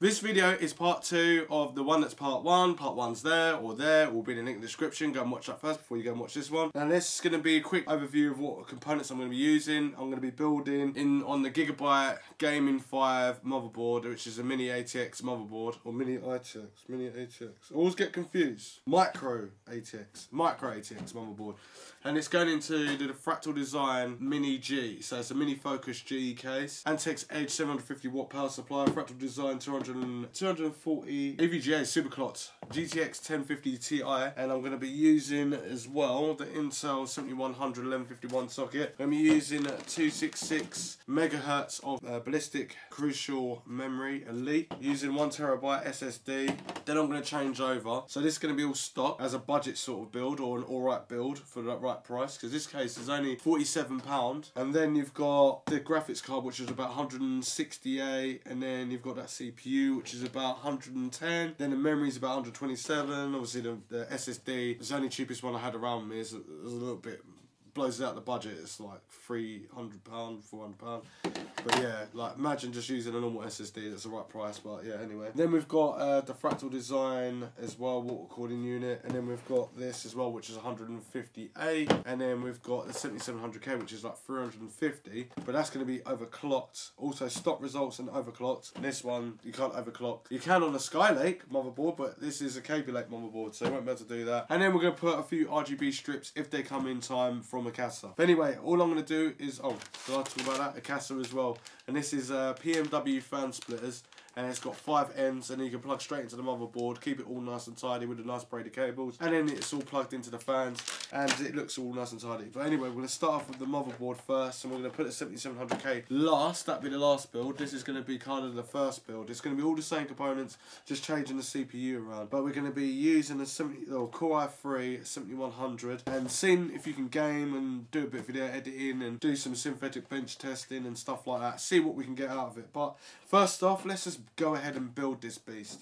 This video is part 2 of the one that's part 1. Part 1's there, will be in the link in the description. Go and watch that first before you go and watch this one. And this is going to be a quick overview of what components I'm going to be using. I'm going to be building on the Gigabyte Gaming 5 motherboard, which is a mini ATX motherboard, or mini ATX. I always get confused. Micro ATX motherboard. And it's going into the Fractal Design Mini G. So it's a mini focus G case. ATX Edge 750 watt power supply. Fractal Design 240 EVGA superclocked GTX 1050 Ti. And I'm going to be using as well the Intel 7100 1151 socket. I'm going to be using 266 megahertz of ballistic crucial memory elite. Using 1TB SSD. Then I'm going to change over. So this is going to be all stock as a budget sort of build, or an alright build for the right price, because this case is only £47. And then you've got the graphics card, which is about 168, and then you've got that CPU, which is about 110. Then the memory is about 127. Obviously the SSD is the only cheapest one I had around me. It's a little bit, blows out the budget. It's like £300, £400. But yeah, like imagine just using a normal SSD. That's the right price. But yeah, anyway. Then we've got the Fractal Design as well, water cooling unit, and then we've got this as well, which is 158, and then we've got the 7700K, which is like 350. But that's going to be overclocked. Also, stock results and overclocked. And this one you can't overclock. You can on a Skylake motherboard, but this is a Kaby Lake motherboard, so you won't be able to do that. And then we're going to put a few RGB strips if they come in time from Akasa. But anyway, all I'm going to do is, did I talk about that? Akasa as well. And this is PMW fan splitters, and it's got 5 ends, and you can plug straight into the motherboard, keep it all nice and tidy with the nice braided cables, and then it's all plugged into the fans, and it looks all nice and tidy. But anyway, we're going to start off with the motherboard first, and we're going to put the 7700K last. That'll be the last build. This is going to be kind of the first build. It's going to be all the same components, just changing the CPU around. But we're going to be using the Core i3 7100, and seeing if you can game and do a bit of video editing and do some synthetic bench testing and stuff like that. See what we can get out of it. But first off, let's just go ahead and build this beast.